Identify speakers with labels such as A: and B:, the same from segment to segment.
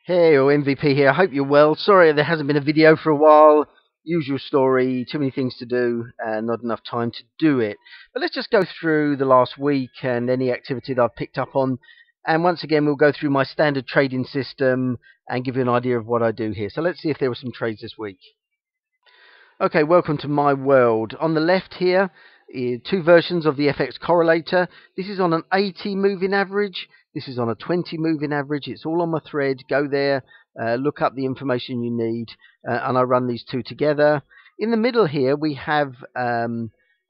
A: Hey, MVP here. I hope you're well. Sorry there hasn't been a video for a while. Usual story, too many things to do and not enough time to do it. But let's just go through the last week and any activity that I've picked up on. And once again, we'll go through my standard trading system and give you an idea of what I do here. So let's see if there were some trades this week. Okay, welcome to my world. On the left here, two versions of the FXCorrelator. This is on an 80 moving average. This is on a 20 moving average. It's all on my thread. Go there, look up the information you need, and I run these two together. In the middle here, we have a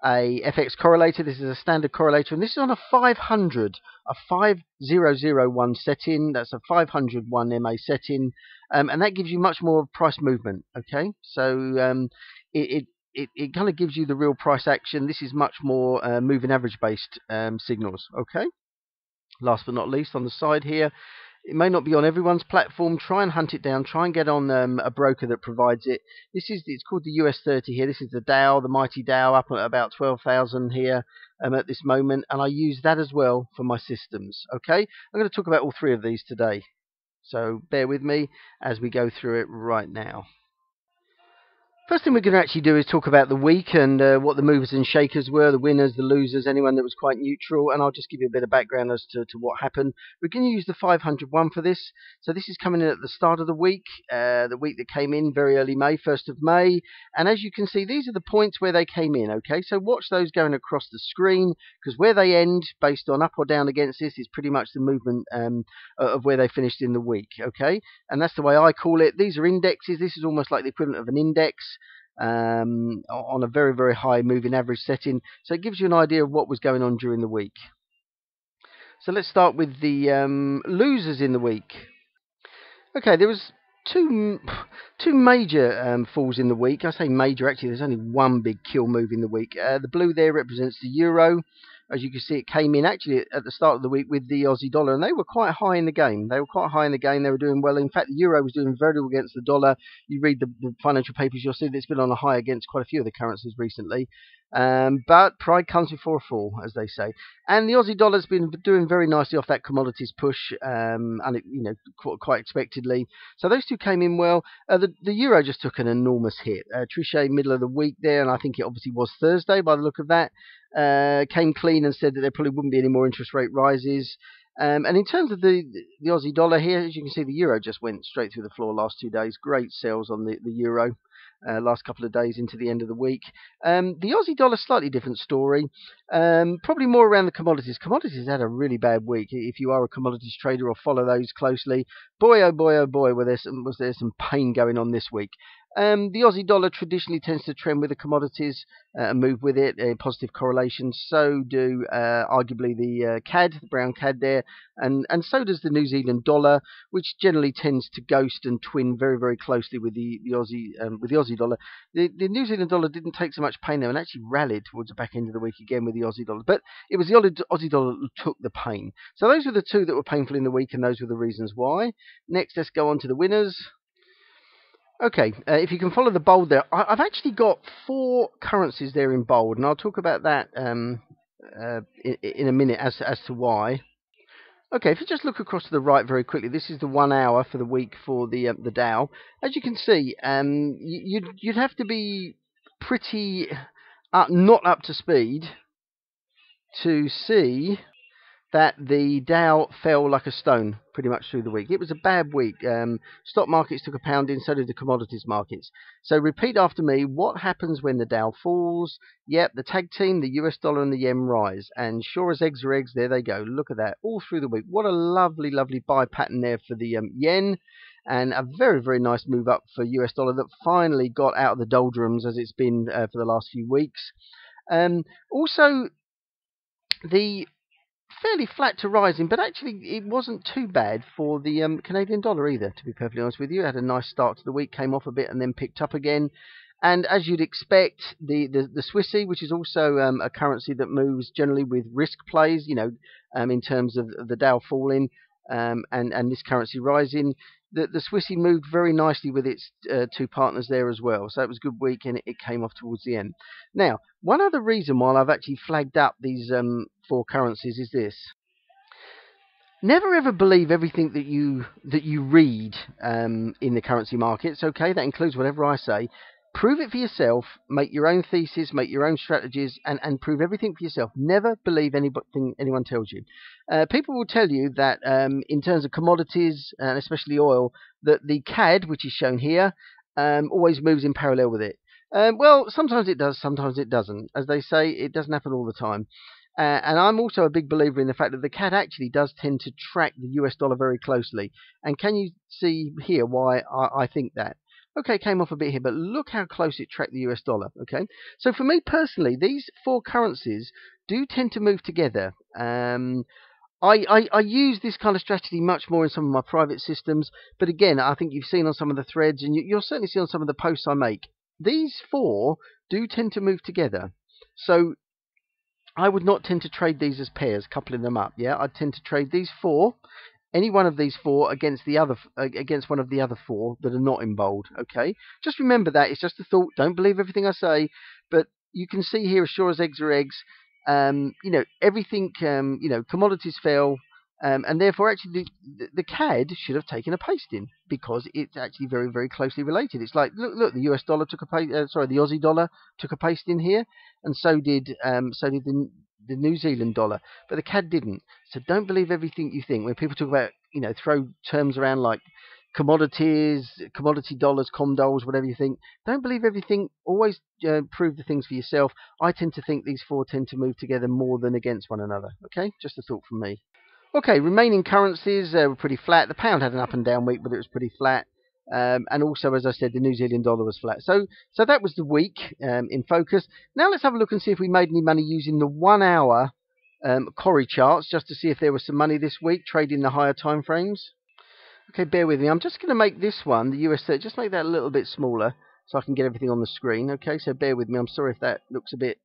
A: FXCorrelator. This is a standard correlator, and this is on a 500, a 5001 setting. That's a 501 MA setting, and that gives you much more price movement. Okay, so it kind of gives you the real price action. This is much more moving average based signals. Okay. Last but not least, on the side here, it may not be on everyone's platform. Try and hunt it down. Try and get on a broker that provides it. It's called the US 30 here. This is the Dow, the mighty Dow, up at about 12,000 here at this moment, and I use that as well for my systems. Okay, I'm going to talk about all three of these today, so bear with me as we go through it right now. First thing we're going to actually do is talk about the week and what the movers and shakers were, the winners, the losers, anyone that was quite neutral, and I'll just give you a bit of background as to what happened. We're going to use the 501 for this. So this is coming in at the start of the week that came in very early May, 1st of May, and as you can see, these are the points where they came in, okay? So watch those going across the screen, because where they end, based on up or down against this, is pretty much the movement of where they finished in the week, okay? And that's the way I call it. These are indexes. This is almost like the equivalent of an index. On a very, very high moving average setting. So it gives you an idea of what was going on during the week. So let's start with the losers in the week. Okay, there was two major falls in the week. I say major, actually, there's only one big kill move in the week. The blue there represents the euro. As you can see, it came in actually at the start of the week with the Aussie dollar, and they were quite high in the game. They were doing well. In fact, the euro was doing very well against the dollar. You read the financial papers, you'll see that it's been on a high against quite a few of the currencies recently. But pride comes before a fall, as they say. And the Aussie dollar's been doing very nicely off that commodities push, and it, quite expectedly. So those two came in well. The euro just took an enormous hit. Trichet, middle of the week there, and I think it obviously was Thursday by the look of that. Came clean and said that there probably wouldn't be any more interest rate rises. And in terms of the Aussie dollar here, as you can see, the euro just went straight through the floor last 2 days. Great sales on the euro last couple of days into the end of the week. The Aussie dollar, slightly different story. Probably more around the commodities. Commodities had a really bad week. If you are a commodities trader or follow those closely, boy, oh boy, oh boy, was there some pain going on this week. The Aussie dollar traditionally tends to trend with the commodities and move with it, positive correlations. So do arguably the CAD, the brown CAD there, and so does the New Zealand dollar, which generally tends to ghost and twin very, very closely with the Aussie dollar. The New Zealand dollar didn't take so much pain there and actually rallied towards the back end of the week again with the Aussie dollar, but it was the Aussie dollar that took the pain. So those were the two that were painful in the week, and those were the reasons why. Next, let's go on to the winners. Okay, if you can follow the bold there, I've actually got 4 currencies there in bold, and I'll talk about that in a minute as to why. Okay, if you just look across to the right very quickly, this is the 1 hour for the week for the Dow. As you can see, you'd have to be pretty not up to speed to see that the Dow fell like a stone pretty much through the week. It was a bad week. Stock markets took a pounding, so did the commodities markets. So repeat after me, what happens when the Dow falls? Yep, the tag team, the US dollar and the yen rise. And sure as eggs are eggs, there they go. Look at that, all through the week. What a lovely, lovely buy pattern there for the yen. And a very, very nice move up for US dollar that finally got out of the doldrums as it's been for the last few weeks. Also, the fairly flat to rising, but actually it wasn't too bad for the Canadian dollar either, to be perfectly honest with you. It had a nice start to the week, came off a bit and then picked up again. And as you'd expect, the Swissy, which is also a currency that moves generally with risk plays, in terms of the Dow falling and this currency rising, the Swissy moved very nicely with its two partners there as well. So it was a good week, and it came off towards the end. Now, one other reason why I've actually flagged up these 4 currencies is this. Never ever believe everything that you read in the currency markets. Okay, that includes whatever I say. Prove it for yourself. Make your own thesis. Make your own strategies, and prove everything for yourself. Never believe anything anyone tells you. People will tell you that in terms of commodities and especially oil, that the CAD, which is shown here, always moves in parallel with it. Well, sometimes it does, sometimes it doesn't. As they say, it doesn't happen all the time. And I'm also a big believer in the fact that the CAD actually does tend to track the US dollar very closely. And can you see here why I think that? Okay, it came off a bit here, but look how close it tracked the US dollar. Okay, so for me personally, these four currencies do tend to move together. I use this kind of strategy much more in some of my private systems, but again, I think you've seen on some of the threads, and you'll certainly see on some of the posts I make, these four do tend to move together. So I would not tend to trade these as pairs, coupling them up. Yeah, I'd tend to trade these four, any one of these four against the other, against one of the other four that are not in bold. Okay, just remember that it's just a thought. Don't believe everything I say, but you can see here, as sure as eggs are eggs. Everything. Commodities fell. And therefore, actually, the CAD should have taken a pasting because it's actually very, very closely related. It's like, look, the US dollar took a the Aussie dollar took a pasting here, and so did the New Zealand dollar, but the CAD didn't. So don't believe everything you think when people talk about, throw terms around like commodities, commodity dollars, dollars, whatever you think. Don't believe everything. Always prove the things for yourself. I tend to think these four tend to move together more than against one another. Okay, just a thought from me. Okay, remaining currencies were pretty flat. The pound had an up and down week, but it was pretty flat. And also, as I said, the New Zealand dollar was flat. So that was the week in focus. Now let's have a look and see if we made any money using the 1 hour Corrie charts, just to see if there was some money this week trading the higher time frames. Okay, bear with me. I'm just going to make this one, the US 30, just make that a little bit smaller so I can get everything on the screen. Okay, so bear with me. I'm sorry if that looks a bit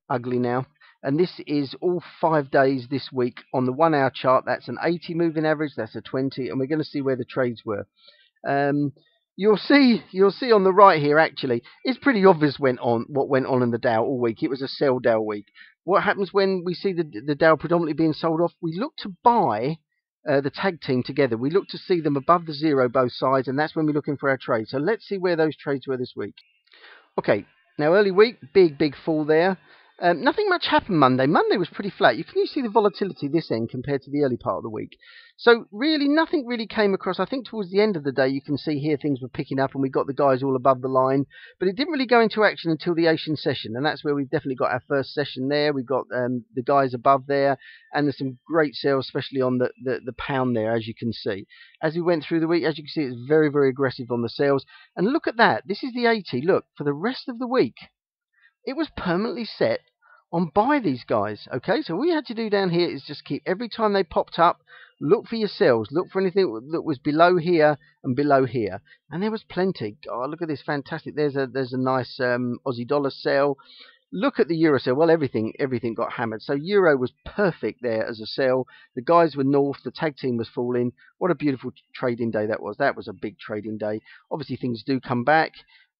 A: ugly now. And this is all 5 days this week on the 1 hour chart. That's an 80 moving average, that's a 20, and we're going to see where the trades were. You'll see on the right here, actually, it's pretty obvious what went on in the Dow all week. It was a sell Dow week. What happens when we see the Dow predominantly being sold off? We look to buy the tag team together. We look to see them above the zero both sides, and that's when we're looking for our trades. So let's see where those trades were this week. Okay, now early week, big fall there. Nothing much happened Monday. Monday was pretty flat. You can see the volatility this end compared to the early part of the week. So really, nothing really came across. I think towards the end of the day, you can see here things were picking up and we got the guys all above the line. But it didn't really go into action until the Asian session. And that's where we've definitely got our first session there. We've got the guys above there. And there's some great sales, especially on the pound there, as you can see. As we went through the week, as you can see, it's very, very aggressive on the sales. And look at that. This is the 80. Look, for the rest of the week, it was permanently set on buy these guys. Okay, so all you had to do down here is just keep, every time they popped up, look for yourselves, look for anything that was below here and below here, and there was plenty. Oh, look at this, fantastic. There's a nice Aussie dollar sell. Look at the euro sell. Well, everything got hammered. So euro was perfect there as a sell. The guys were north. The tag team was falling. What a beautiful trading day that was. That was a big trading day. Obviously, things do come back.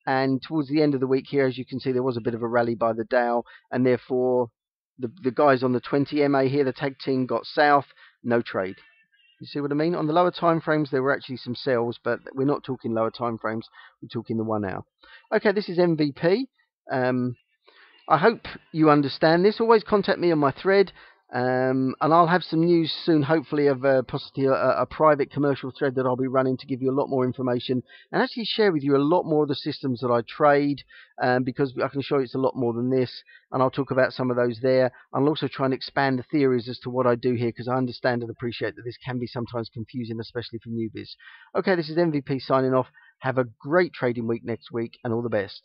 A: And towards the end of the week here, as you can see, there was a bit of a rally by the Dow, and therefore the guys on the 20 MA here, the tag team, got south, no trade. You see what I mean? On the lower time frames, there were actually some sells, but we're not talking lower time frames. We're talking the 1 hour. Okay, this is MVP. I hope you understand this. Always contact me on my thread. And I'll have some news soon, hopefully, of possibly a private commercial thread that I'll be running to give you a lot more information and actually share with you a lot more of the systems that I trade, because I can show you it's a lot more than this, and I'll talk about some of those there. I'll also try and expand the theories as to what I do here, because I understand and appreciate that this can be sometimes confusing, especially for newbies. Okay, this is MVP signing off. Have a great trading week next week, and all the best.